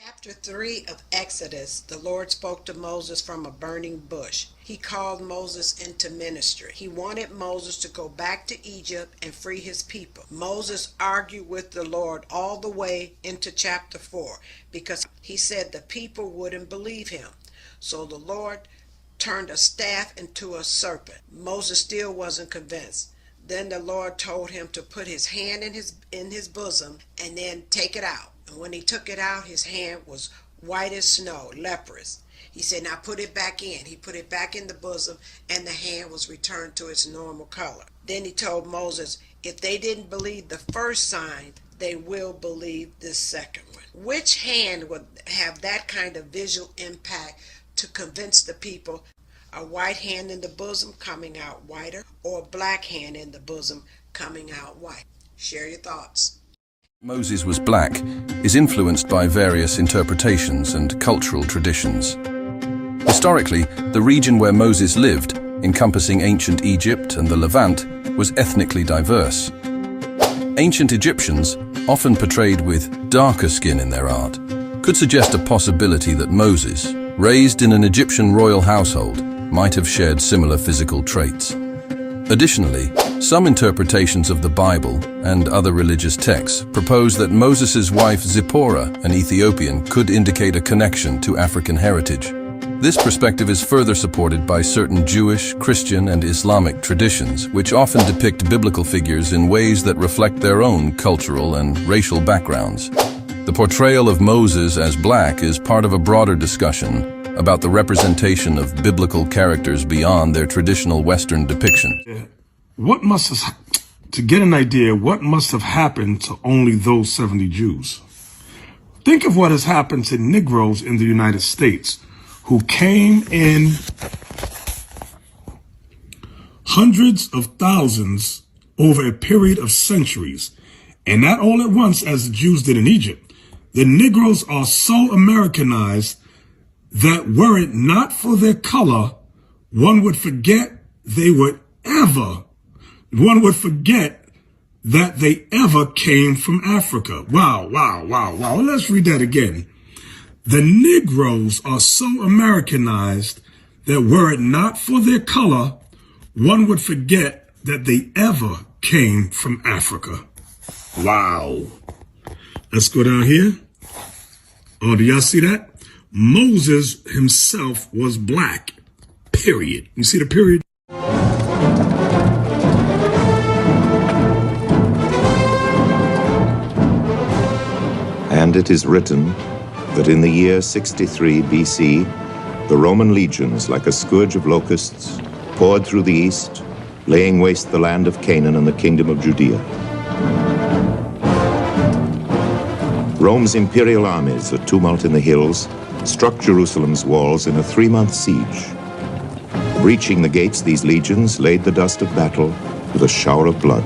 Chapter 3 of Exodus, the Lord spoke to Moses from a burning bush. He called Moses into ministry. He wanted Moses to go back to Egypt and free his people. Moses argued with the Lord all the way into chapter 4 because he said the people wouldn't believe him. So the Lord turned a staff into a serpent. Moses still wasn't convinced. Then the Lord told him to put his hand in his bosom and then take it out. And when he took it out, his hand was white as snow, leprous. He said, now put it back in. He put it back in the bosom, and the hand was returned to its normal color. Then he told Moses, if they didn't believe the first sign, they will believe this second one. Which hand would have that kind of visual impact to convince the people? A white hand in the bosom coming out whiter, or a black hand in the bosom coming out white? Share your thoughts. Moses was black is influenced by various interpretations and cultural traditions. Historically, the region where Moses lived, encompassing ancient Egypt and the Levant, was ethnically diverse. Ancient Egyptians, often portrayed with darker skin in their art, could suggest a possibility that Moses, raised in an Egyptian royal household, might have shared similar physical traits. Additionally, some interpretations of the Bible and other religious texts propose that Moses' wife Zipporah, an Ethiopian, could indicate a connection to African heritage. This perspective is further supported by certain Jewish, Christian, and Islamic traditions, which often depict biblical figures in ways that reflect their own cultural and racial backgrounds. The portrayal of Moses as black is part of a broader discussion about the representation of biblical characters beyond their traditional Western depiction. To get an idea, what must have happened to only those 70 Jews? Think of what has happened to Negroes in the United States who came in hundreds of thousands over a period of centuries, and not all at once as the Jews did in Egypt. The Negroes are so Americanized that were it not for their color, one would forget that they ever came from Africa. Wow. Let's read that again. The Negroes are so Americanized that were it not for their color, one would forget that they ever came from Africa. Wow. Let's go down here. Oh, do y'all see that? Moses himself was black, period. You see the period? And it is written that in the year 63 BC, the Roman legions, like a scourge of locusts, poured through the east, laying waste the land of Canaan and the kingdom of Judea. Rome's imperial armies, a tumult in the hills, struck Jerusalem's walls in a 3-month siege. Breaching the gates, these legions laid the dust of battle with a shower of blood.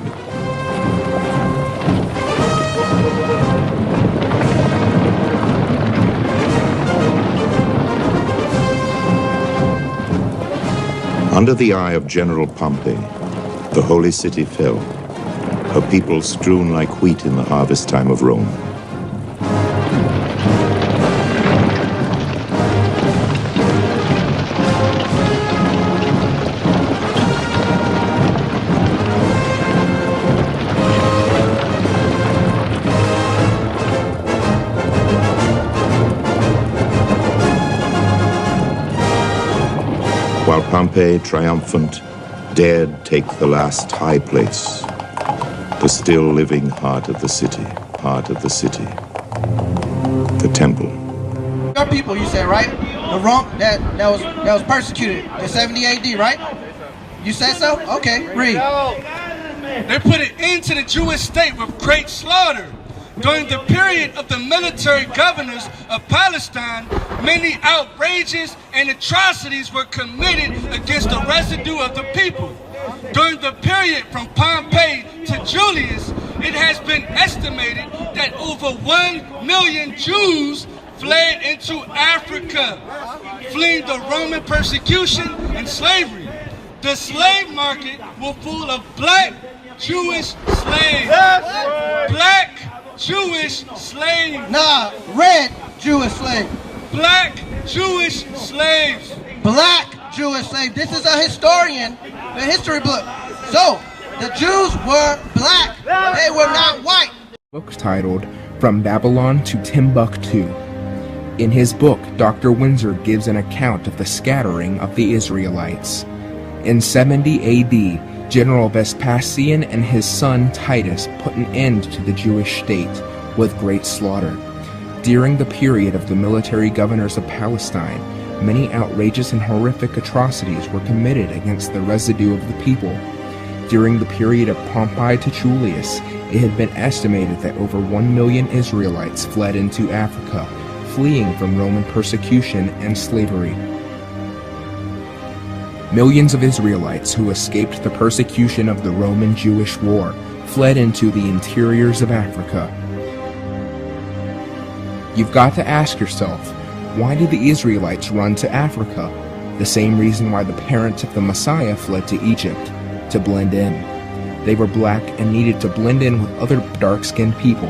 Under the eye of General Pompey, the holy city fell, her people strewn like wheat in the harvest time of Rome. While Pompey, triumphant, dared take the last high place, the still living heart of the city, the temple. Your people, you said, right? The Rome that was persecuted in 70 AD, right? You said so? Okay, read. They put an end to the Jewish state with great slaughter. During the period of the military governors of Palestine, many outrages and atrocities were committed against the residue of the people. During the period from Pompey to Julius, it has been estimated that over 1 million Jews fled into Africa, fleeing the Roman persecution and slavery. The slave market was full of black Jewish slaves. Black Jewish slaves. Nah, red Jewish slaves. Black Jewish slaves. Black Jewish slaves. This is a historian, a history book. So, the Jews were black. They were not white. Book titled From Babylon to Timbuktu. In his book, Dr. Windsor gives an account of the scattering of the Israelites. In 70 AD, General Vespasian and his son Titus put an end to the Jewish state with great slaughter. During the period of the military governors of Palestine, many outrageous and horrific atrocities were committed against the residue of the people. During the period of Pompey to Julius, it had been estimated that over 1 million Israelites fled into Africa, fleeing from Roman persecution and slavery. Millions of Israelites who escaped the persecution of the Roman-Jewish War fled into the interiors of Africa. You've got to ask yourself, why did the Israelites run to Africa? The same reason why the parents of the Messiah fled to Egypt, to blend in. They were black and needed to blend in with other dark-skinned people.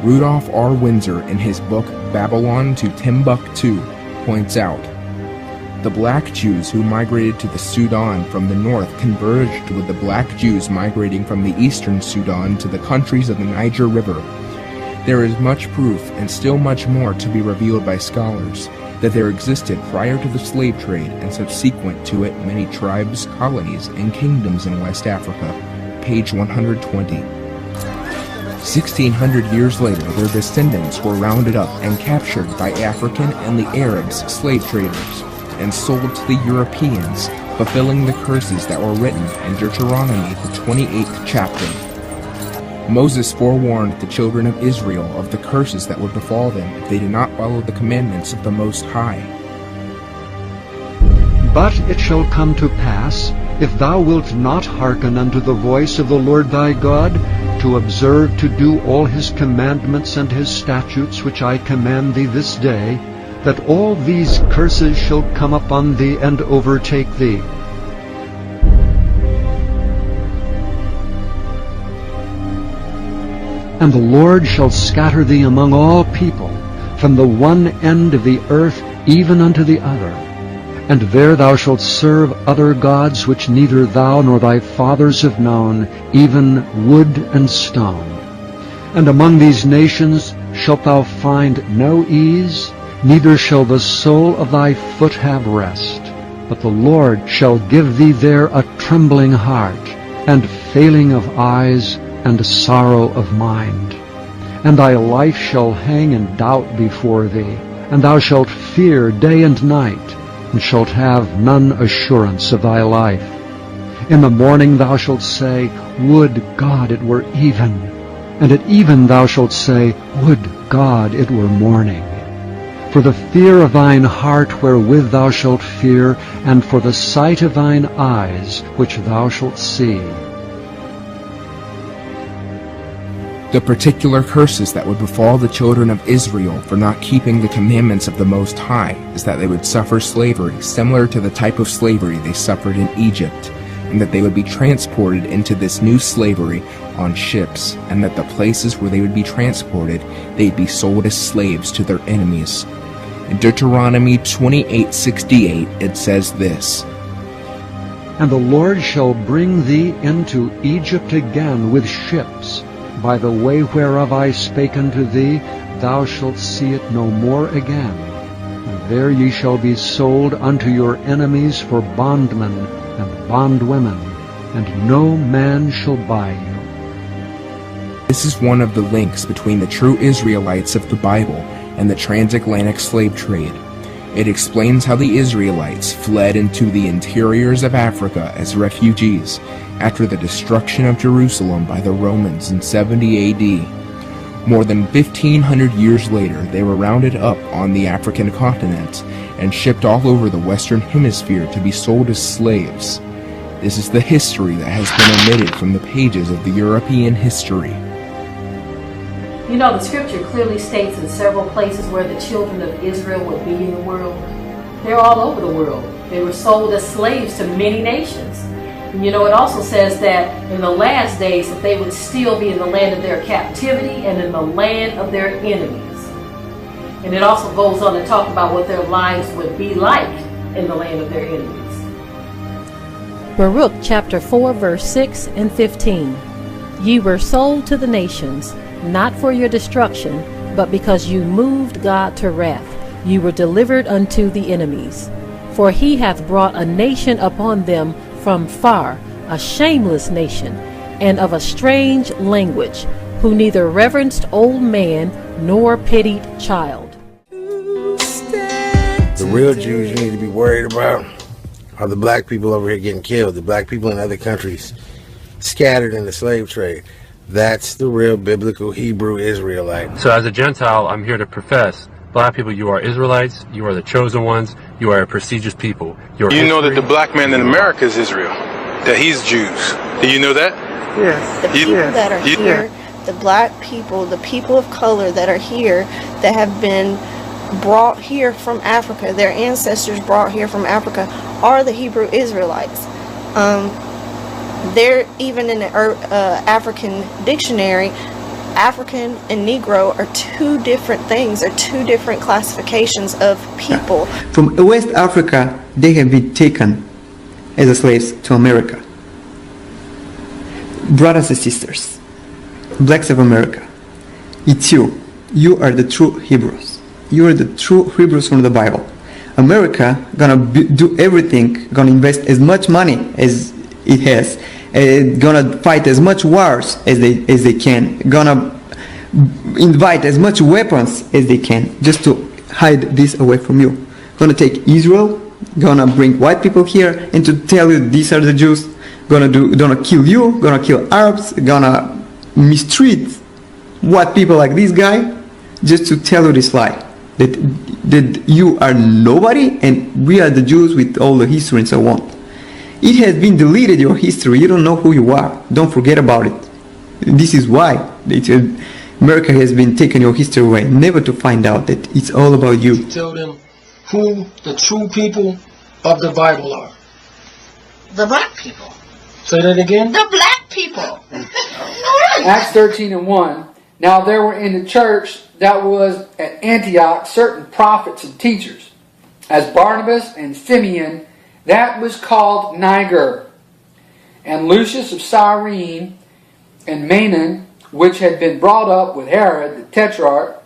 Rudolph R. Windsor, in his book Babylon to Timbuktu, points out, the black Jews who migrated to the Sudan from the north converged with the black Jews migrating from the eastern Sudan to the countries of the Niger River. There is much proof, and still much more to be revealed by scholars, that there existed prior to the slave trade and subsequent to it many tribes, colonies, and kingdoms in West Africa. Page 120. 1,600 years later, their descendants were rounded up and captured by African and the Arabs slave traders, and sold to the Europeans, fulfilling the curses that were written in Deuteronomy, the 28th chapter. Moses forewarned the children of Israel of the curses that would befall them if they did not follow the commandments of the Most High. But it shall come to pass, if thou wilt not hearken unto the voice of the Lord thy God, to observe to do all his commandments and his statutes which I command thee this day, that all these curses shall come upon thee and overtake thee. And the Lord shall scatter thee among all people, from the one end of the earth even unto the other. And there thou shalt serve other gods which neither thou nor thy fathers have known, even wood and stone. And among these nations shalt thou find no ease, neither shall the sole of thy foot have rest. But the Lord shall give thee there a trembling heart, and failing of eyes, and sorrow of mind. And thy life shall hang in doubt before thee, and thou shalt fear day and night, and shalt have none assurance of thy life. In the morning thou shalt say, Would God it were even! And at even thou shalt say, Would God it were morning! For the fear of thine heart wherewith thou shalt fear, and for the sight of thine eyes which thou shalt see. The particular curses that would befall the children of Israel for not keeping the commandments of the Most High is that they would suffer slavery similar to the type of slavery they suffered in Egypt, and that they would be transported into this new slavery on ships, and that the places where they would be transported, they'd be sold as slaves to their enemies. In Deuteronomy 28:68 it says this, And the Lord shall bring thee into Egypt again with ships, by the way whereof I spake unto thee, thou shalt see it no more again. And there ye shall be sold unto your enemies for bondmen and bondwomen, and no man shall buy you. This is one of the links between the true Israelites of the Bible and the transatlantic slave trade. It explains how the Israelites fled into the interiors of Africa as refugees after the destruction of Jerusalem by the Romans in 70 AD. More than 1,500 years later, they were rounded up on the African continent and shipped all over the Western Hemisphere to be sold as slaves. This is the history that has been omitted from the pages of the European history. You know, the scripture clearly states in several places where the children of Israel would be in the world. They're all over the world. They were sold as slaves to many nations. And you know, it also says that in the last days that they would still be in the land of their captivity and in the land of their enemies. And it also goes on to talk about what their lives would be like in the land of their enemies. Baruch chapter 4 verse 6 and 15. Ye were sold to the nations, not for your destruction, but because you moved God to wrath. You were delivered unto the enemies. For he hath brought a nation upon them from far, a shameless nation, and of a strange language, who neither reverenced old man nor pitied child. The real Jews you need to be worried about are the black people over here getting killed, the black people in other countries scattered in the slave trade. That's the real biblical Hebrew Israelite. So as a Gentile, I'm here to profess, black people, you are Israelites, you are the chosen ones, you are a prestigious people. You know that the black man in America is Israel, that he's Jews. Do you know that? Yes. The people that are here, the black people, the people of color that are here, that have been brought here from Africa, their ancestors brought here from Africa, are the Hebrew Israelites. They're even in the African dictionary, African and Negro are two different things, are two different classifications of people. From West Africa, they have been taken as slaves to America. Brothers and sisters, blacks of America, it's you. You are the true Hebrews. You are the true Hebrews from the Bible. America gonna do everything, gonna invest as much money as it has, gonna fight as much wars as they can, gonna invite as much weapons as they can, just to hide this away from you. Gonna take Israel, gonna bring white people here, and to tell you these are the Jews. Gonna kill you, gonna kill Arabs, gonna mistreat white people like this guy, just to tell you this lie. That you are nobody and we are the Jews with all the history and so on. It has been deleted, your history. You don't know who you are. Don't forget about it. This is why America has been taking your history away, never to find out that it's all about you. Tell them who the true people of the Bible are. The black people. Say that again. The black people. Acts 13:1. Now there were in the church that was at Antioch certain prophets and teachers, as Barnabas and Simeon, that was called Niger, and Lucius of Cyrene, and Manaen, which had been brought up with Herod the Tetrarch,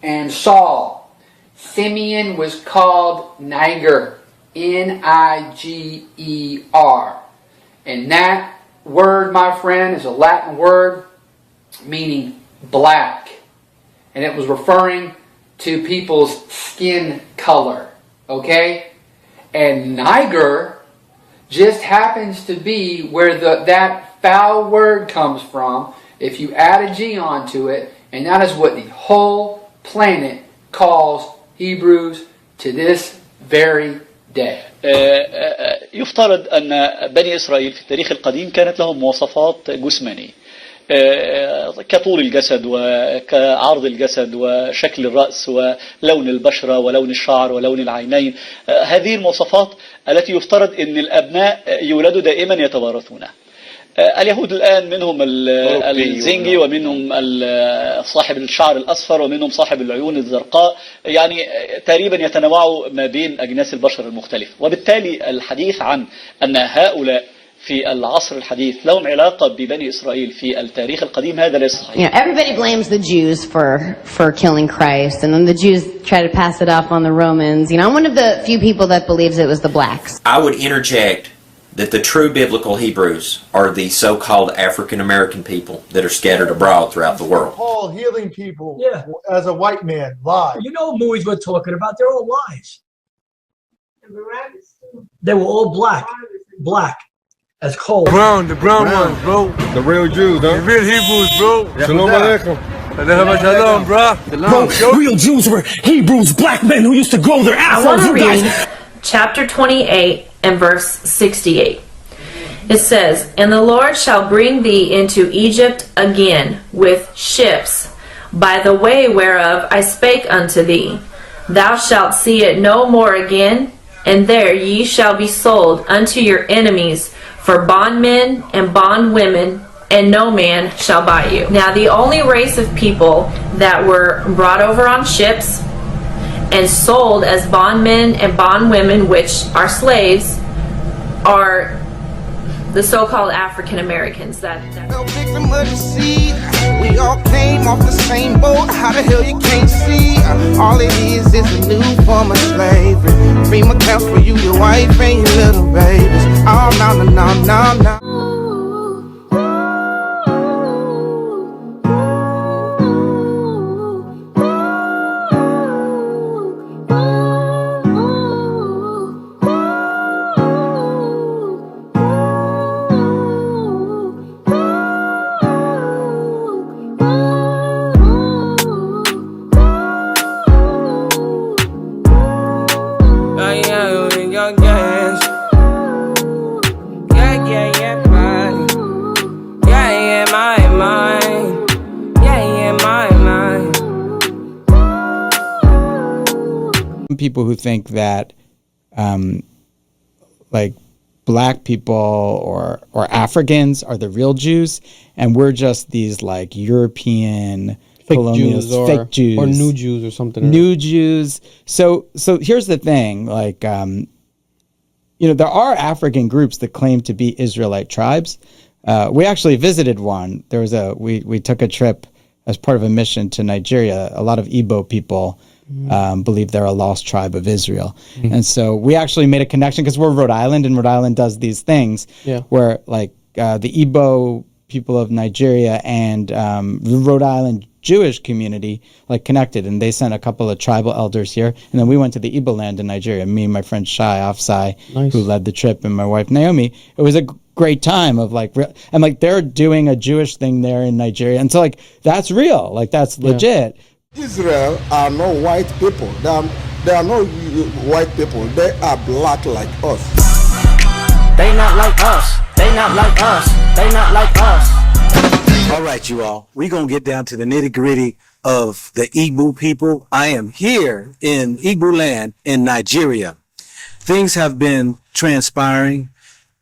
and Saul. Simeon was called Niger, Niger. And that word, my friend, is a Latin word meaning black. And it was referring to people's skin color. Okay? And Niger just happens to be where that foul word comes from, if you add a G onto it, and that is what the whole planet calls Hebrews to this very day. يفترض أن بني إسرائيل في التاريخ القديم كانت لهم مواصفات جسمانية كطول الجسد وكعرض الجسد وشكل الرأس ولون البشرة ولون الشعر ولون العينين. هذه المواصفات التي يفترض أن الأبناء يولدوا دائما يتوارثونها. اليهود الآن منهم الزنجي ومنهم صاحب الشعر الأصفر ومنهم صاحب العيون الزرقاء، يعني تقريبا يتنوعوا ما بين أجناس البشر المختلفة، وبالتالي الحديث عن أن هؤلاء في العصر الحديث لهم علاقة ببني إسرائيل في التاريخ القديم هذا ليس صحيح. Everybody blames the Jews for killing Christ, and then the Jews try to pass it off on the Romans. I'm one of the few people that believes it was the blacks. I would interject that the true biblical Hebrews are the so-called African American people that are scattered abroad throughout the world. Paul healing people as a white man, lies. You know what movies we're talking about? They're all lies. They were all black. As cold. The brown ones, bro. The real Jews, huh? The real Hebrews, bro. Shalom Aleichem. Shalom, bro. Bro, real Jews were Hebrews, black men who used to grow their I want afros. to read chapter 28 and verse 68. It says, And the Lord shall bring thee into Egypt again with ships, by the way whereof I spake unto thee. Thou shalt see it no more again, and there ye shall be sold unto your enemies for bondmen and bondwomen, and no man shall buy you. Now the only race of people that were brought over on ships and sold as bondmen and bondwomen, which are slaves, are the so-called African Americans. No victim of the seed. We all came off the same boat. How the hell you can't see? All it is a new form of slavery. FEMA counts for you, your wife, and your little babies. Oh, no, no, no, no, no. People who think that like black people or Africans are the real Jews, and we're just these like European fake Jews or new Jews or something. New Jews. So here's the thing, like there are African groups that claim to be Israelite tribes. We actually visited one. There was we took a trip as part of a mission to Nigeria. A lot of Igbo people believe they're a lost tribe of Israel. And so we actually made a connection because we're Rhode Island, and Rhode Island does these things where like the Igbo people of Nigeria and the Rhode Island Jewish community like connected, and they sent a couple of tribal elders here, and then we went to the Igbo land in Nigeria, me and my friend Shai Afsai, who led the trip, and my wife Naomi. It was a great time of like and like they're doing a Jewish thing there in Nigeria, and so like that's real, like that's legit. Israel are not white people. They are not white people. They are black like us. They not like us. They not like us. They not like us. All right, you all. We're going to get down to the nitty-gritty of the Igbo people. I am here in Igbo land in Nigeria. Things have been transpiring,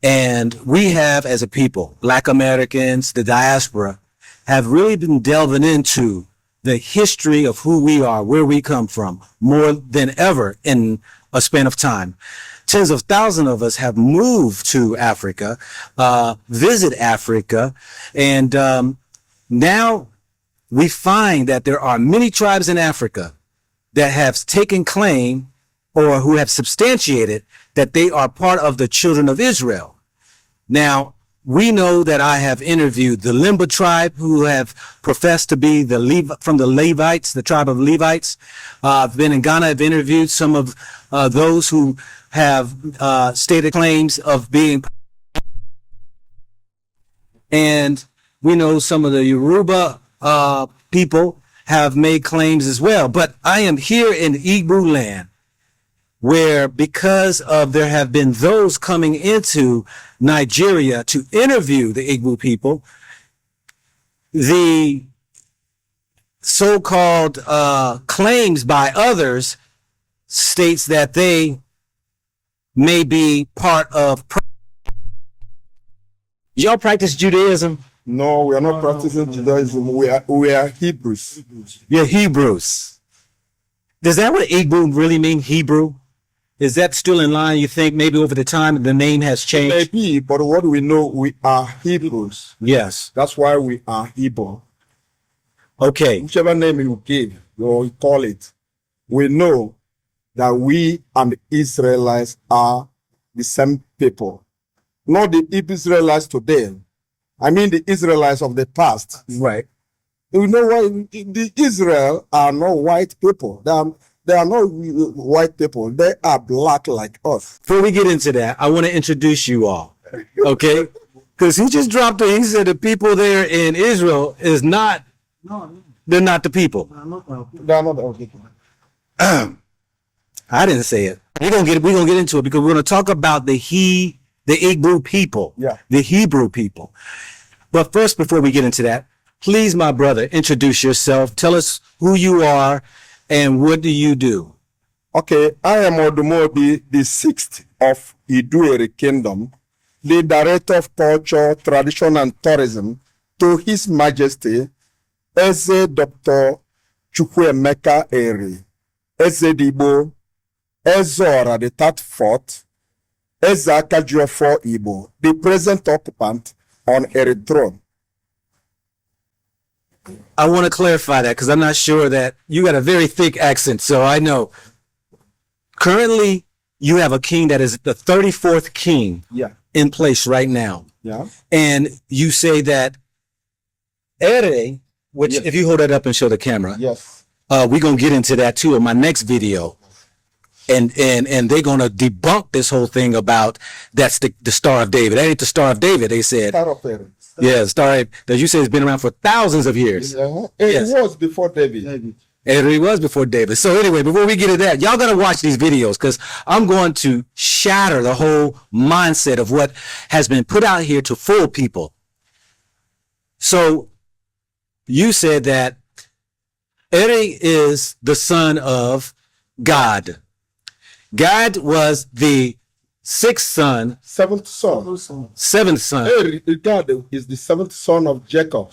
and we have, as a people, Black Americans, the diaspora, have really been delving into the history of who we are, where we come from, more than ever in a span of time. Tens of thousands of us have moved to Africa, visit Africa, and now we find that there are many tribes in Africa that have taken claim or who have substantiated that they are part of the children of Israel. Now, we know that I have interviewed the Limba tribe, who have professed to be from the Levites, the tribe of Levites. I've been in Ghana. I've interviewed some of those who have stated claims of being. And we know some of the Yoruba people have made claims as well. But I am here in Igbo land, where because of there have been those coming into Nigeria to interview the Igbo people, the so-called claims by others states that they may be part of. Y'all practice Judaism? No, we are not practicing Judaism. We are Hebrews. You're Hebrews. Does that what Igbo really mean, Hebrew? Is that still in line? You think maybe over the time the name has changed? Maybe, but what we know, we are Hebrews. Yes. That's why we are Hebrew. Okay. Whichever name you give or you call it, we know that we and the Israelites are the same people. Not the Israelites today. I mean the Israelites of the past. Right. You know why the Israel are not white people. They are not white people. They are black like us. Before we get into that, I want to introduce you all. Okay? Because he just dropped it. He said the people there in Israel is not, they're not the people. They are not the people. I didn't say it. We're gonna get into it because we're gonna talk about the Igbo people. Yeah. The Hebrew people. But first, before we get into that, please, my brother, introduce yourself. Tell us who you are and what do you do? Okay, I am Odumobi, the 6th of Iduere Kingdom, the Director of Culture, Tradition and Tourism to His Majesty Eze Dr. Chukwuemeka Eri, Ezedibo, Ezora the third fourth, Ezakajuafo Igbo, the present occupant on a throne. I want to clarify that because I'm not sure that you got a very thick accent. So I know currently you have a king that is the 34th king in place right now. Yeah. And you say that Ere, which if you hold that up and show the camera, we're going to get into that too in my next video. And they're going to debunk this whole thing about that's the Star of David. That ain't the Star of David, they said. Star of David. Yeah, Star that you say has been around for thousands of years. It was before David. It was before David. So anyway, before we get to that, y'all gotta watch these videos because I'm going to shatter the whole mindset of what has been put out here to fool people. So you said that Eri is the son of God. God was the seventh son. Seventh son. God is the seventh son of Jacob.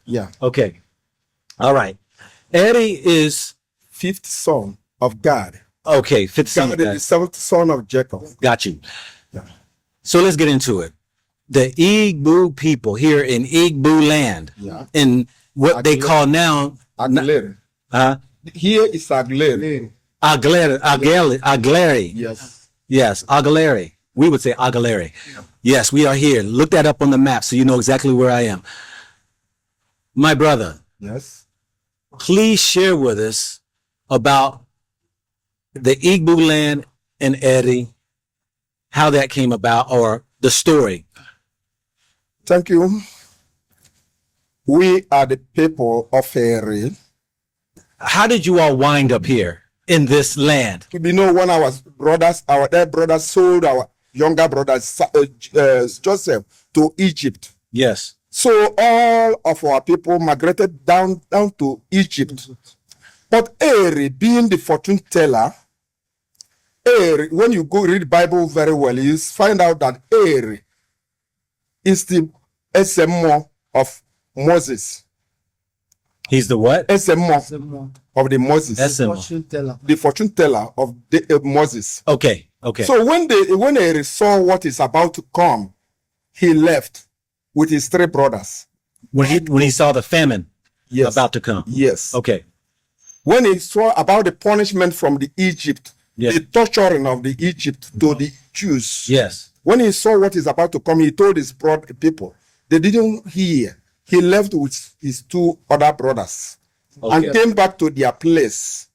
Yeah. Okay. All right. Eri is fifth son of God. Okay, fifth son of God. God is the seventh son of Jacob. Got you. Yeah. So let's get into it. The Igbo people here in Igbo land, in what they call now Agleri. Here is Agleri. Agleri. Yes, Agleri. We would say Agleri. Yeah. Yes, we are here. Look that up on the map so you know exactly where I am. My brother. Yes. Please share with us about the Igbo land and Eri, how that came about, or the story. Thank you. We are the people of Eri. How did you all wind up here in this land? You know, when our dead brothers sold our younger brother Joseph to Egypt. Yes. So all of our people migrated down to Egypt. But Eri, being the fortune teller, Eri, when you go read the Bible very well, you find out that Eri is the SMO of Moses. He's the what? SMO of the Moses. SMO. The fortune teller of Moses. Okay. So when Eri saw what is about to come, he left with his three brothers. When he saw the famine about to come. Yes. Okay. When he saw about the punishment from the Egypt, the torturing of the Egypt to the Jews. Yes. When he saw what is about to come, he told his people. They didn't hear. He left with his two other brothers and came back to their place.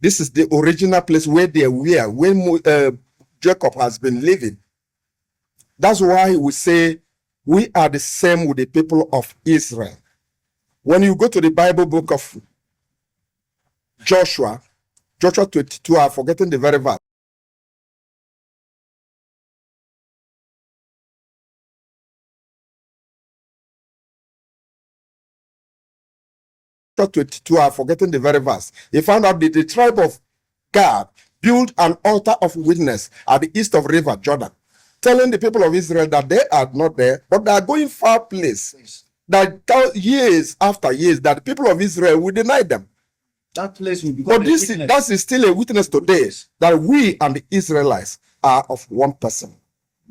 This is the original place where they were when Jacob has been living. That's why we say we are the same with the people of Israel. When you go to the Bible book of Joshua 22, I'm forgetting the very verse. Joshua 22, I'm forgetting the very verse. He found out that the tribe of Gad built an altar of witness at the east of river Jordan, telling the people of Israel that they are not there, but they are going far place. That years after years, that the people of Israel will deny them. That place will become but that is still a witness today that we and the Israelites are of one person.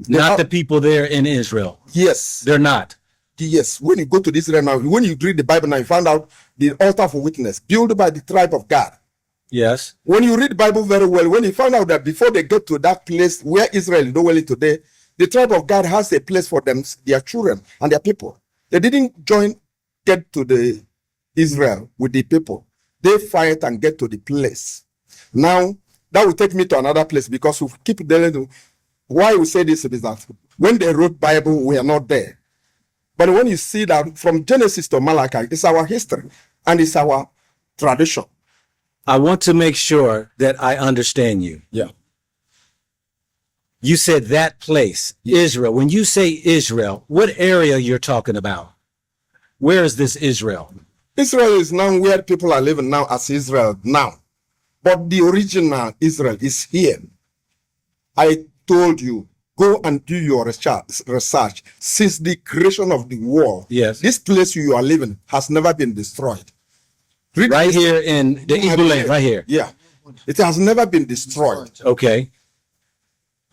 Not the people there in Israel. Yes. They're not. Yes. When you go to Israel now, when you read the Bible now, you find out the altar for witness built by the tribe of God. Yes. When you read the Bible very well, when you find out that before they get to that place where Israel is dwelling today, the tribe of God has a place for them, their children and their people. They didn't get to the Israel with the people. They fight and get to the place. Now, that will take me to another place because we keep telling why we say this is that when they wrote Bible, we are not there. But when you see that from Genesis to Malachi, it's our history and it's our tradition. I want to make sure that I understand you. Yeah. You said that place, Israel. When you say Israel, what area you're talking about? Where is this Israel? Israel is now where people are living now as Israel now. But the original Israel is here. I told you, go and do your research. Since the creation of the world, yes, this place you are living has never been destroyed. Right here in the Igbo land, right here. Yeah. It has never been destroyed. Okay.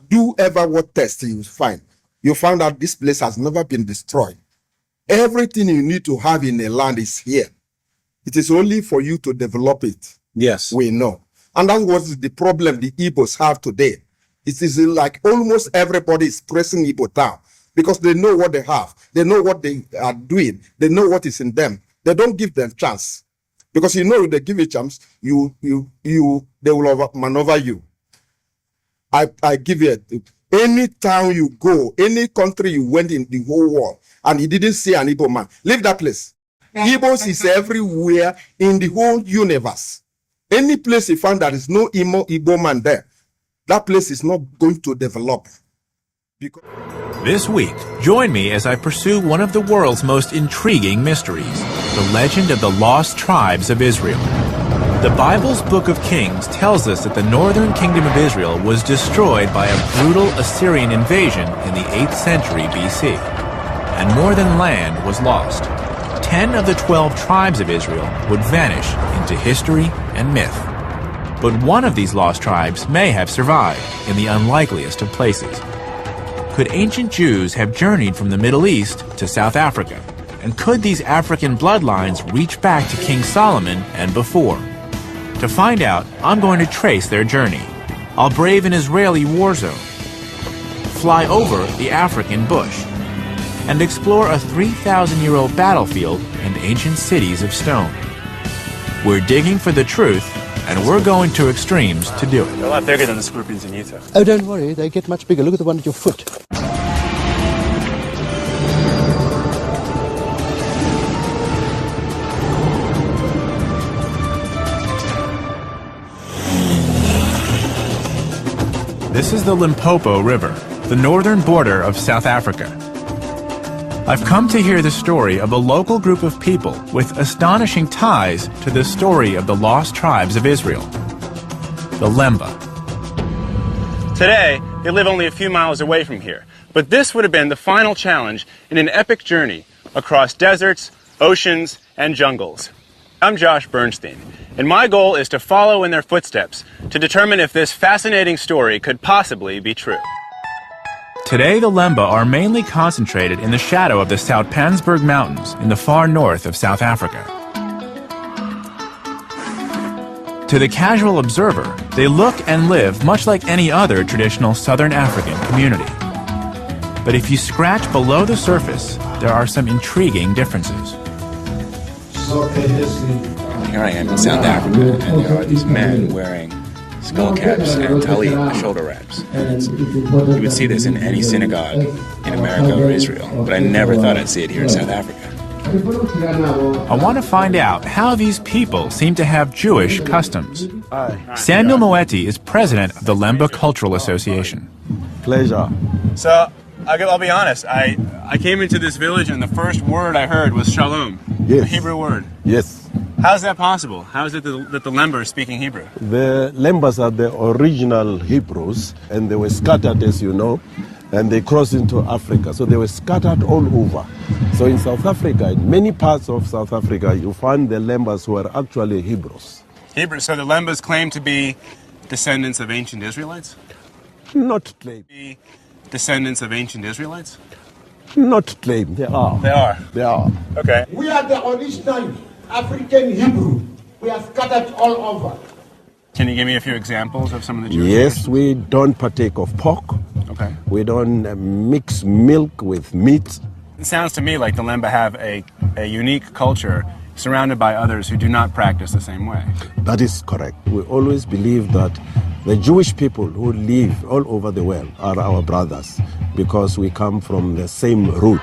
Do ever what test you find. You found out this place has never been destroyed. Everything you need to have in a land is here. It is only for you to develop it. Yes. We know. And that's what is the problem the Igbos have today. It is like almost everybody is pressing Igbo down because they know what they have. They know what they are doing. They know what is in them. They don't give them chance. Because you know if they give you a chance, they will maneuver you. I give you any town you go, any country you went in the whole world, and you didn't see an Igbo man, leave that place. Igbos is everywhere in the whole universe. Any place you find there is no Igbo man there, that place is not going to develop. This week, join me as I pursue one of the world's most intriguing mysteries, the legend of the lost tribes of Israel. The Bible's Book of Kings tells us that the northern kingdom of Israel was destroyed by a brutal Assyrian invasion in the 8th century BC, and more than land was lost. 10 of the 12 tribes of Israel would vanish into history and myth. But one of these lost tribes may have survived in the unlikeliest of places. Could ancient Jews have journeyed from the Middle East to South Africa? And could these African bloodlines reach back to King Solomon and before? To find out, I'm going to trace their journey. I'll brave an Israeli war zone, fly over the African bush, and explore a 3,000-year-old battlefield and ancient cities of stone. We're digging for the truth, and we're going to extremes to do it. They're a lot bigger than the scorpions in Utah. Oh, don't worry, they get much bigger. Look at the one at your foot. This is the Limpopo River, the northern border of South Africa. I've come to hear the story of a local group of people with astonishing ties to the story of the lost tribes of Israel, the Lemba. Today, they live only a few miles away from here, but this would have been the final challenge in an epic journey across deserts, oceans, and jungles. I'm Josh Bernstein, and my goal is to follow in their footsteps to determine if this fascinating story could possibly be true. Today, the Lemba are mainly concentrated in the shadow of the Soutpansberg Mountains in the far north of South Africa. To the casual observer, they look and live much like any other traditional Southern African community. But if you scratch below the surface, there are some intriguing differences. Here I am in South Africa, and there are these men wearing skull caps and talit, shoulder wraps. You would see this in any synagogue in America or Israel, but I never thought I'd see it here in South Africa. I want to find out how these people seem to have Jewish customs. Samuel Moeti is president of the Lemba Cultural Association. Pleasure. So, I'll be honest, I came into this village and the first word I heard was shalom, yes. A Hebrew word. Yes. How's that possible? How is it that the Lemba are speaking Hebrew? The Lembas are the original Hebrews, and they were scattered, as you know, and they crossed into Africa. So they were scattered all over. So in South Africa, in many parts of South Africa, you find the Lembas who are actually Hebrews. Hebrew. So the Lembas claim to be descendants of ancient Israelites? Not claim. Descendants of ancient Israelites? Not claim. They are. They are? They are. Okay. We are the original African Hebrew. We are scattered all over. Can you give me a few examples of some of the Jewish Yes, traditions? we don't partake of pork. Okay. We don't mix milk with meat. It sounds to me like the Lemba have a unique culture surrounded by others who do not practice the same way. That is correct. We always believe that the Jewish people who live all over the world are our brothers because we come from the same root.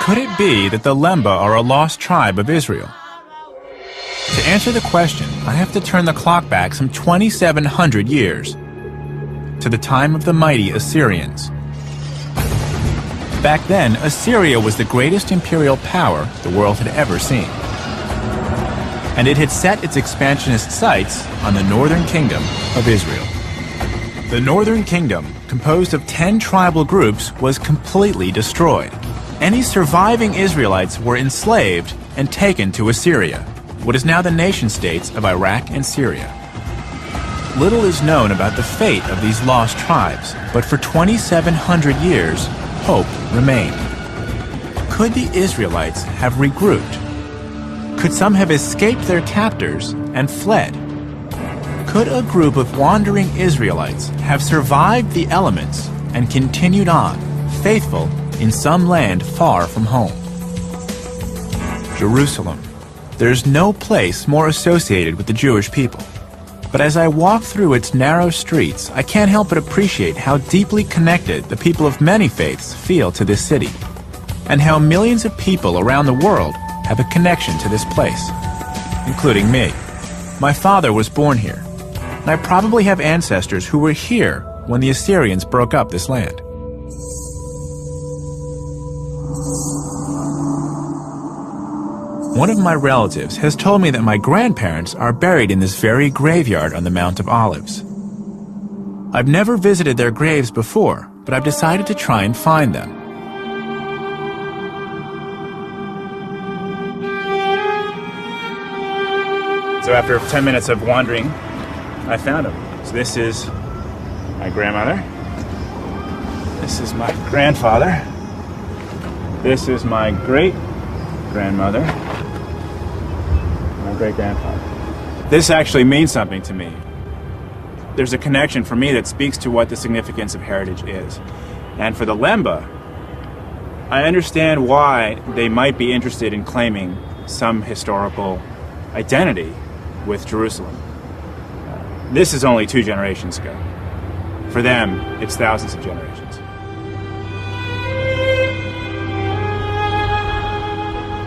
Could it be that the Lemba are a lost tribe of Israel? To answer the question, I have to turn the clock back some 2,700 years to the time of the mighty Assyrians. Back then, Assyria was the greatest imperial power the world had ever seen. And it had set its expansionist sights on the northern kingdom of Israel. The northern kingdom, composed of 10 tribal groups, was completely destroyed. Any surviving Israelites were enslaved and taken to Assyria, what is now the nation-states of Iraq and Syria. Little is known about the fate of these lost tribes, but for 2,700 years, hope remained. Could the Israelites have regrouped? Could some have escaped their captors and fled? Could a group of wandering Israelites have survived the elements and continued on, faithful in some land far from home? Jerusalem. There's no place more associated with the Jewish people. But as I walk through its narrow streets, I can't help but appreciate how deeply connected the people of many faiths feel to this city, and how millions of people around the world have a connection to this place, including me. My father was born here, and I probably have ancestors who were here when the Assyrians broke up this land. One of my relatives has told me that my grandparents are buried in this very graveyard on the Mount of Olives. I've never visited their graves before, but I've decided to try and find them. So after 10 minutes of wandering, I found them. So this is my grandmother. This is my grandfather. This is my great-grandmother. My great-grandfather. This actually means something to me. There's a connection for me that speaks to what the significance of heritage is. And for the Lemba, I understand why they might be interested in claiming some historical identity with Jerusalem. This is only 2 generations ago. For them, it's thousands of generations.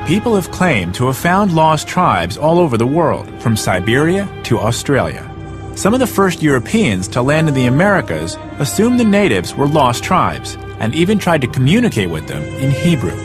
People have claimed to have found lost tribes all over the world, from Siberia to Australia. Some of the first Europeans to land in the Americas assumed the natives were lost tribes, and even tried to communicate with them in Hebrew.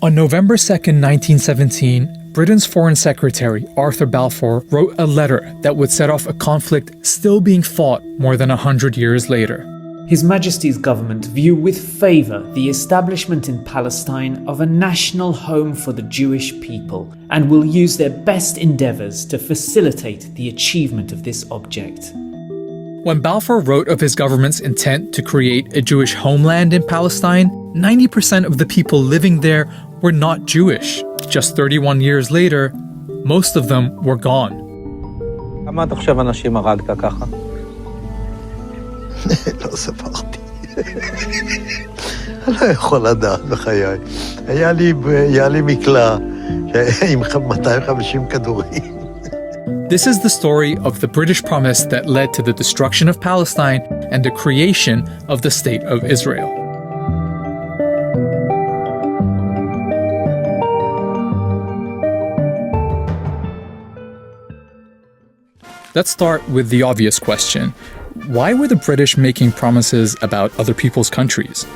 On November 2nd, 1917, Britain's Foreign Secretary Arthur Balfour wrote a letter that would set off a conflict still being fought more than 100 years later. His Majesty's government view with favour the establishment in Palestine of a national home for the Jewish people and will use their best endeavours to facilitate the achievement of this object. When Balfour wrote of his government's intent to create a Jewish homeland in Palestine, 90% of the people living there were not Jewish. Just 31 years later, most of them were gone. כמה אתה חושב אנשים הרגת ככה? לא ספרתי. אני לא יכול לדעת בחיי. היה לי מקלע עם 250 כדורים. This is the story of the British promise that led to the destruction of Palestine and the creation of the State of Israel. Let's start with the obvious question. Why were the British making promises about other people's countries?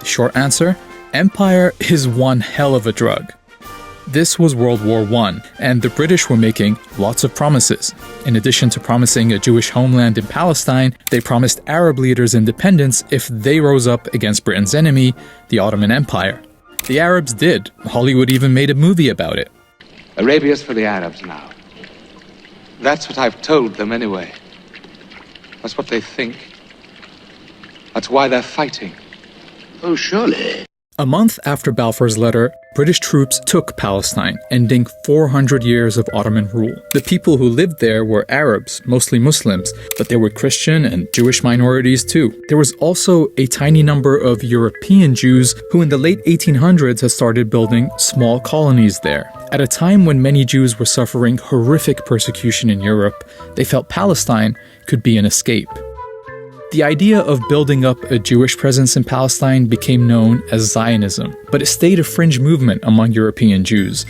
The short answer: empire is one hell of a drug. This was World War I, and the British were making lots of promises. In addition to promising a Jewish homeland in Palestine, they promised Arab leaders independence if they rose up against Britain's enemy, the Ottoman Empire. The Arabs did. Hollywood even made a movie about it. Arabia's for the Arabs now. That's what I've told them anyway. That's what they think. That's why they're fighting. Oh, surely. A month after Balfour's letter, British troops took Palestine, ending 400 years of Ottoman rule. The people who lived there were Arabs, mostly Muslims, but there were Christian and Jewish minorities too. There was also a tiny number of European Jews who in the late 1800s had started building small colonies there. At a time when many Jews were suffering horrific persecution in Europe, they felt Palestine could be an escape. The idea of building up a Jewish presence in Palestine became known as Zionism, but it stayed a fringe movement among European Jews.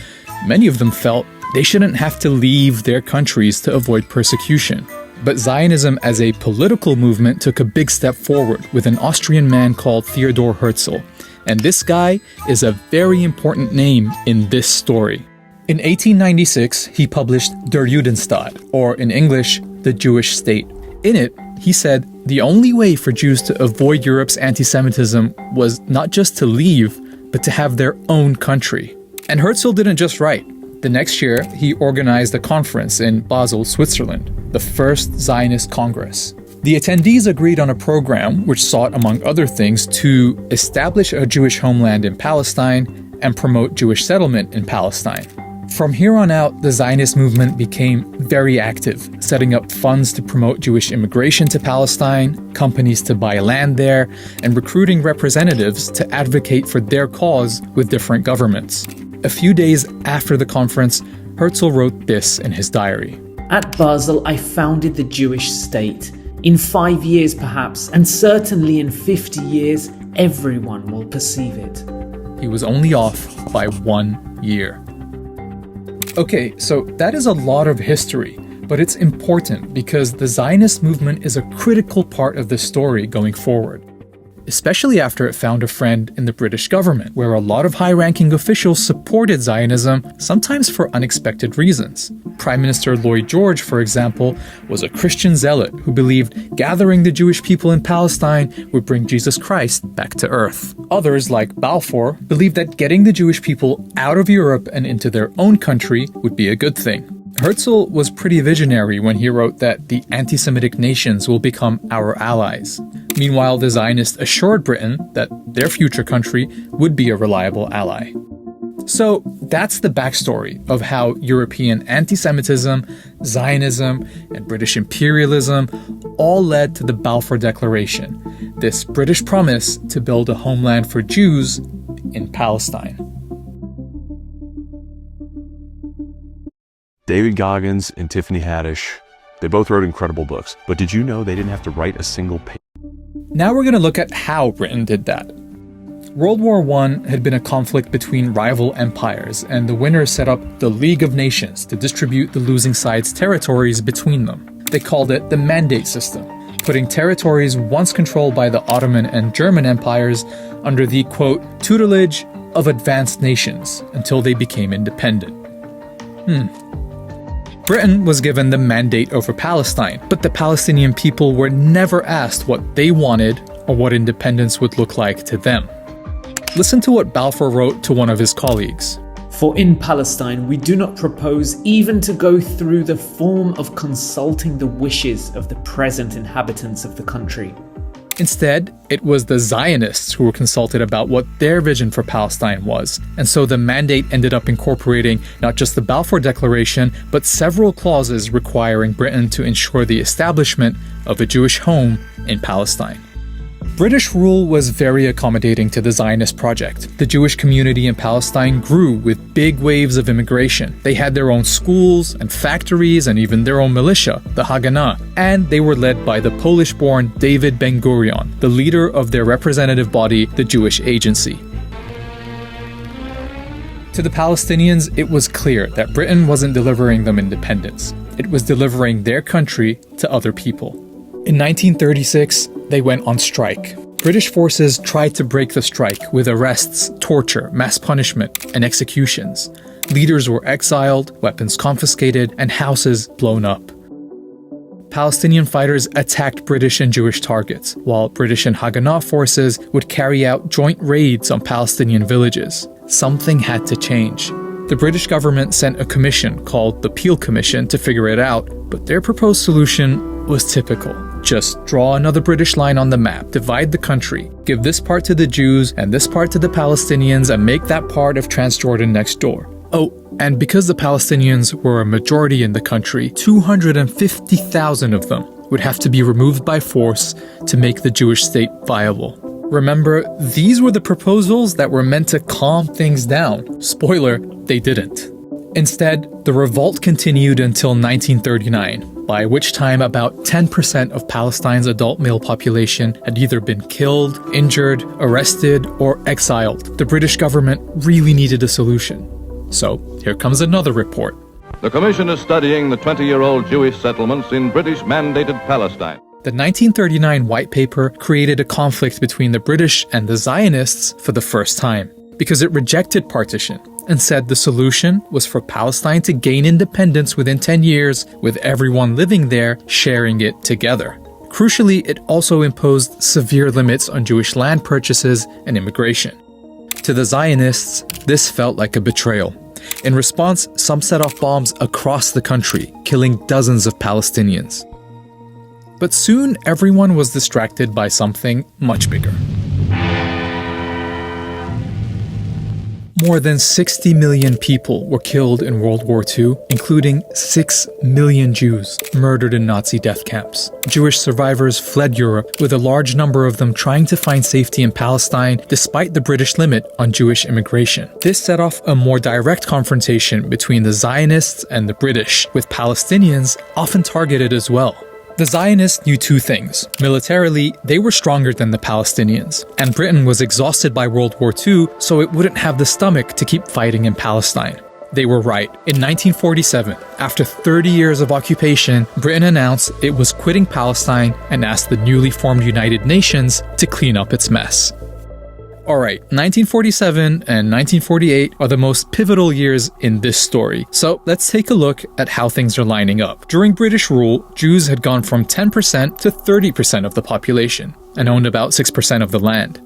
Many of them felt they shouldn't have to leave their countries to avoid persecution. But Zionism as a political movement took a big step forward with an Austrian man called Theodor Herzl. And this guy is a very important name in this story. In 1896, he published Der Judenstaat, or in English, The Jewish State. In it, he said the only way for Jews to avoid Europe's anti-Semitism was not just to leave, but to have their own country. And Herzl didn't just write. The next year, he organized a conference in Basel, Switzerland, the first Zionist Congress. The attendees agreed on a program which sought, among other things, to establish a Jewish homeland in Palestine and promote Jewish settlement in Palestine. From here on out, the Zionist movement became very active, setting up funds to promote Jewish immigration to Palestine, companies to buy land there, and recruiting representatives to advocate for their cause with different governments. A few days after the conference, Herzl wrote this in his diary. At Basel, I founded the Jewish state. In 5 years perhaps, and certainly in 50 years, everyone will perceive it. He was only off by 1 year. Okay, so that is a lot of history, but it's important because the Zionist movement is a critical part of the story going forward. Especially after it found a friend in the British government, where a lot of high-ranking officials supported Zionism, sometimes for unexpected reasons. Prime Minister Lloyd George, for example, was a Christian zealot who believed gathering the Jewish people in Palestine would bring Jesus Christ back to earth. Others, like Balfour, believed that getting the Jewish people out of Europe and into their own country would be a good thing. Herzl was pretty visionary when he wrote that the anti-Semitic nations will become our allies. Meanwhile, the Zionists assured Britain that their future country would be a reliable ally. So that's the backstory of how European anti-Semitism, Zionism, and British imperialism all led to the Balfour Declaration, this British promise to build a homeland for Jews in Palestine. David Goggins and Tiffany Haddish, they both wrote incredible books, but did you know they didn't have to write a single page? Now we're going to look at how Britain did that. World War I had been a conflict between rival empires, and the winners set up the League of Nations to distribute the losing side's territories between them. They called it the Mandate System, putting territories once controlled by the Ottoman and German empires under the, quote, tutelage of advanced nations until they became independent. Britain was given the mandate over Palestine, but the Palestinian people were never asked what they wanted or what independence would look like to them. Listen to what Balfour wrote to one of his colleagues. For in Palestine we do not propose even to go through the form of consulting the wishes of the present inhabitants of the country. Instead, it was the Zionists who were consulted about what their vision for Palestine was, and so the mandate ended up incorporating not just the Balfour Declaration, but several clauses requiring Britain to ensure the establishment of a Jewish home in Palestine. British rule was very accommodating to the Zionist project. The Jewish community in Palestine grew with big waves of immigration. They had their own schools and factories and even their own militia, the Haganah, and they were led by the Polish-born David Ben-Gurion, the leader of their representative body, the Jewish Agency. To the Palestinians, it was clear that Britain wasn't delivering them independence. It was delivering their country to other people. In 1936, they went on strike. British forces tried to break the strike with arrests, torture, mass punishment, and executions. Leaders were exiled, weapons confiscated, and houses blown up. Palestinian fighters attacked British and Jewish targets, while British and Haganah forces would carry out joint raids on Palestinian villages. Something had to change. The British government sent a commission called the Peel Commission to figure it out, but their proposed solution was typical. Just draw another British line on the map, divide the country, give this part to the Jews and this part to the Palestinians, and make that part of Transjordan next door. Oh, and because the Palestinians were a majority in the country, 250,000 of them would have to be removed by force to make the Jewish state viable. Remember, these were the proposals that were meant to calm things down. Spoiler, they didn't. Instead, the revolt continued until 1939, by which time about 10% of Palestine's adult male population had either been killed, injured, arrested, or exiled. The British government really needed a solution. So, here comes another report. The Commission is studying the 20-year-old Jewish settlements in British-mandated Palestine. The 1939 White Paper created a conflict between the British and the Zionists for the first time, because it rejected partition and said the solution was for Palestine to gain independence within 10 years, with everyone living there sharing it together. Crucially, it also imposed severe limits on Jewish land purchases and immigration. To the Zionists, this felt like a betrayal. In response, some set off bombs across the country, killing dozens of Palestinians. But soon, everyone was distracted by something much bigger. More than 60 million people were killed in World War II, including 6 million Jews murdered in Nazi death camps. Jewish survivors fled Europe, with a large number of them trying to find safety in Palestine despite the British limit on Jewish immigration. This set off a more direct confrontation between the Zionists and the British, with Palestinians often targeted as well. The Zionists knew two things. Militarily, they were stronger than the Palestinians, and Britain was exhausted by World War II, so it wouldn't have the stomach to keep fighting in Palestine. They were right. In 1947, after 30 years of occupation, Britain announced it was quitting Palestine and asked the newly formed United Nations to clean up its mess. Alright, 1947 and 1948 are the most pivotal years in this story, so let's take a look at how things are lining up. During British rule, Jews had gone from 10% to 30% of the population, and owned about 6% of the land.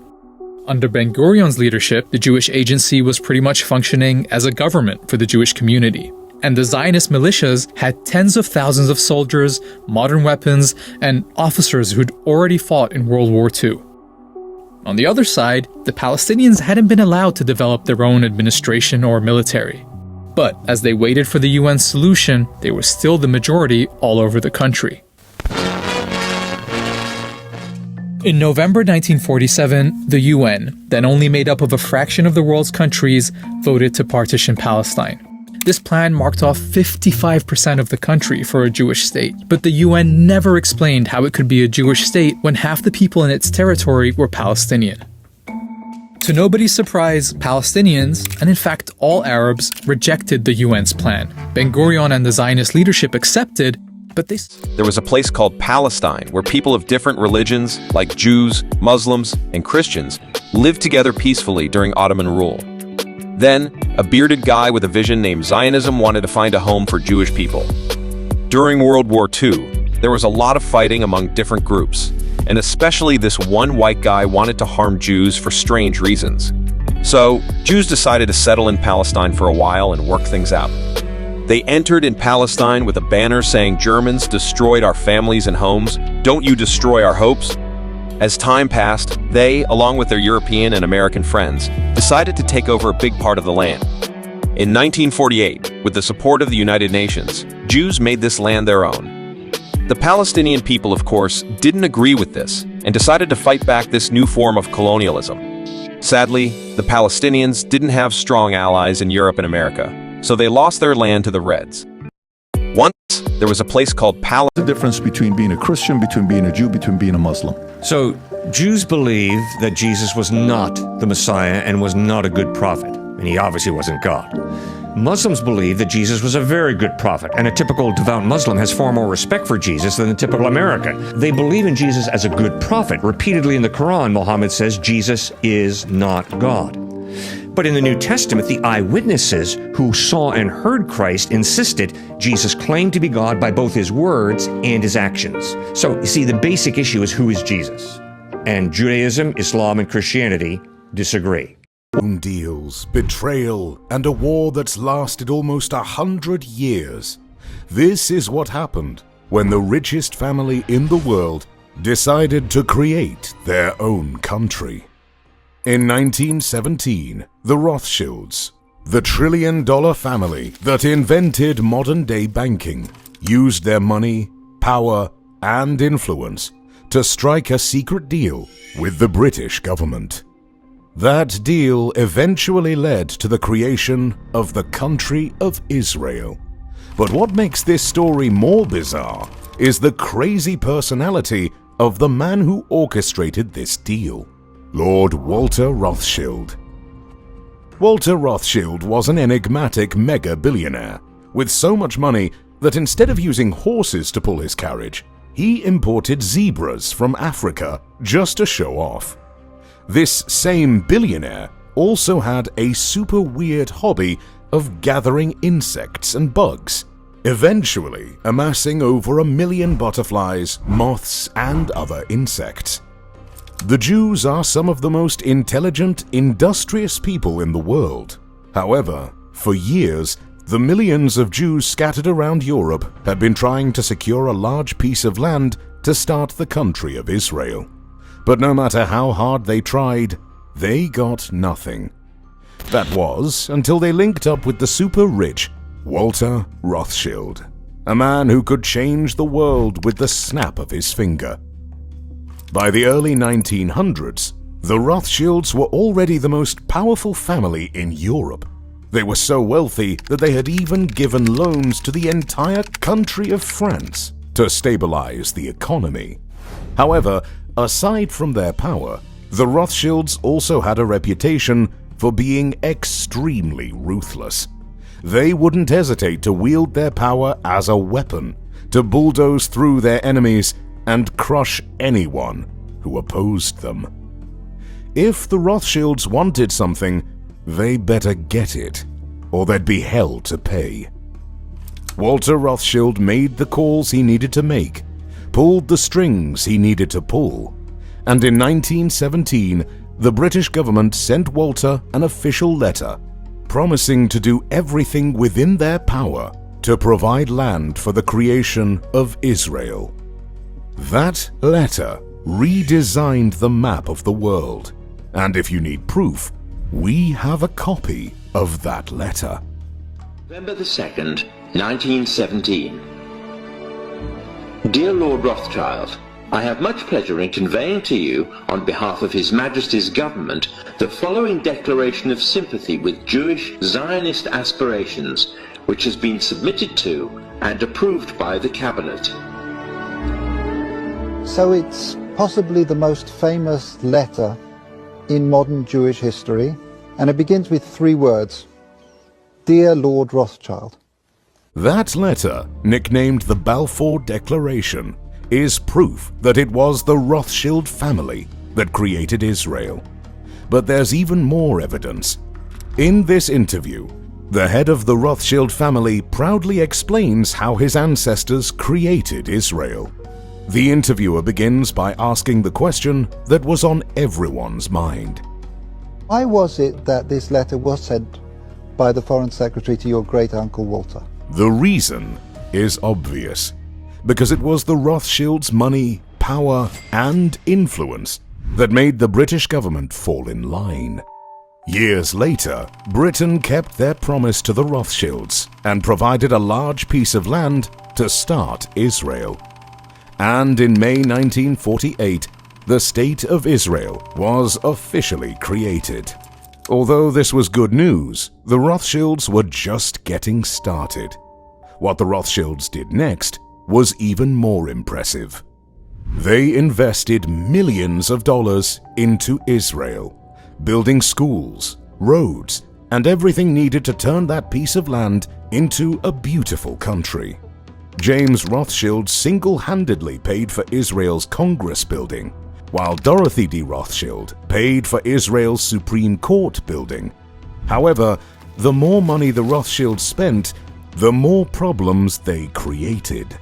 Under Ben-Gurion's leadership, the Jewish Agency was pretty much functioning as a government for the Jewish community. And the Zionist militias had tens of thousands of soldiers, modern weapons, and officers who'd already fought in World War II. On the other side, the Palestinians hadn't been allowed to develop their own administration or military. But as they waited for the UN's solution, they were still the majority all over the country. In November 1947, the UN, then only made up of a fraction of the world's countries, voted to partition Palestine. This plan marked off 55% of the country for a Jewish state, but the UN never explained how it could be a Jewish state when half the people in its territory were Palestinian. To nobody's surprise, Palestinians, and in fact all Arabs, rejected the UN's plan. Ben-Gurion and the Zionist leadership accepted, but There was a place called Palestine where people of different religions, like Jews, Muslims, and Christians, lived together peacefully during Ottoman rule. Then, a bearded guy with a vision named Zionism wanted to find a home for Jewish people. During World War II, there was a lot of fighting among different groups, and especially this one white guy wanted to harm Jews for strange reasons. So, Jews decided to settle in Palestine for a while and work things out. They entered in Palestine with a banner saying, "Germans destroyed our families and homes. Don't you destroy our hopes?" As time passed, they, along with their European and American friends, decided to take over a big part of the land. In 1948, with the support of the United Nations, Jews made this land their own. The Palestinian people, of course, didn't agree with this and decided to fight back this new form of colonialism. Sadly, the Palestinians didn't have strong allies in Europe and America, so they lost their land to the Reds. Once, there was a place called Palestine. The difference between being a Christian, between being a Jew, between being a Muslim. So, Jews believe that Jesus was not the Messiah and was not a good prophet, and he obviously wasn't God. Muslims believe that Jesus was a very good prophet, and a typical devout Muslim has far more respect for Jesus than a typical American. They believe in Jesus as a good prophet. Repeatedly in the Quran, Muhammad says Jesus is not God. But in the New Testament, the eyewitnesses who saw and heard Christ insisted Jesus claimed to be God by both his words and his actions. So, you see, the basic issue is who is Jesus? And Judaism, Islam, and Christianity disagree. Deals, betrayal, and a war that's lasted almost 100 years. This is what happened when the richest family in the world decided to create their own country. In 1917, the Rothschilds, the trillion-dollar family that invented modern-day banking, used their money, power, and influence to strike a secret deal with the British government. That deal eventually led to the creation of the country of Israel. But what makes this story more bizarre is the crazy personality of the man who orchestrated this deal, Lord Walter Rothschild. Walter Rothschild was an enigmatic mega-billionaire with so much money that instead of using horses to pull his carriage, he imported zebras from Africa just to show off. This same billionaire also had a super weird hobby of gathering insects and bugs, eventually amassing over 1 million butterflies, moths, and other insects. The Jews are some of the most intelligent, industrious people in the world. However, for years, the millions of Jews scattered around Europe had been trying to secure a large piece of land to start the country of Israel. But no matter how hard they tried, they got nothing. That was until they linked up with the super-rich Walter Rothschild, a man who could change the world with the snap of his finger. By the early 1900s, the Rothschilds were already the most powerful family in Europe. They were so wealthy that they had even given loans to the entire country of France to stabilize the economy. However, aside from their power, the Rothschilds also had a reputation for being extremely ruthless. They wouldn't hesitate to wield their power as a weapon, to bulldoze through their enemies and crush anyone who opposed them. If the Rothschilds wanted something, they better get it, or they'd be hell to pay. Walter Rothschild made the calls he needed to make, pulled the strings he needed to pull, and in 1917, the British government sent Walter an official letter promising to do everything within their power to provide land for the creation of Israel. That letter redesigned the map of the world, and if you need proof, we have a copy of that letter. November the 2nd, 1917. Dear Lord Rothschild, I have much pleasure in conveying to you, on behalf of His Majesty's government, the following declaration of sympathy with Jewish Zionist aspirations, which has been submitted to and approved by the Cabinet. So it's possibly the most famous letter in modern Jewish history, and it begins with 3 words: Dear Lord Rothschild. That letter, nicknamed the Balfour Declaration, is proof that it was the Rothschild family that created Israel. But there's even more evidence. In this interview, the head of the Rothschild family proudly explains how his ancestors created Israel. The interviewer begins by asking the question that was on everyone's mind. Why was it that this letter was sent by the Foreign Secretary to your great-uncle Walter? The reason is obvious. Because it was the Rothschilds' money, power, and influence that made the British government fall in line. Years later, Britain kept their promise to the Rothschilds and provided a large piece of land to start Israel. And in May 1948, the State of Israel was officially created. Although this was good news, the Rothschilds were just getting started. What the Rothschilds did next was even more impressive. They invested millions of dollars into Israel, building schools, roads, and everything needed to turn that piece of land into a beautiful country. James Rothschild single-handedly paid for Israel's Congress building, while Dorothy D. Rothschild paid for Israel's Supreme Court building. However, the more money the Rothschilds spent, the more problems they created.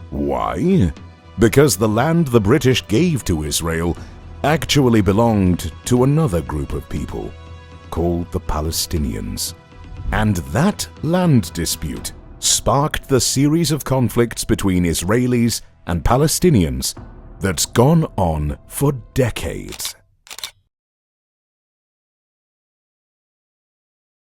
Why? Because the land the British gave to Israel actually belonged to another group of people, called the Palestinians. And that land dispute sparked the series of conflicts between Israelis and Palestinians that's gone on for decades.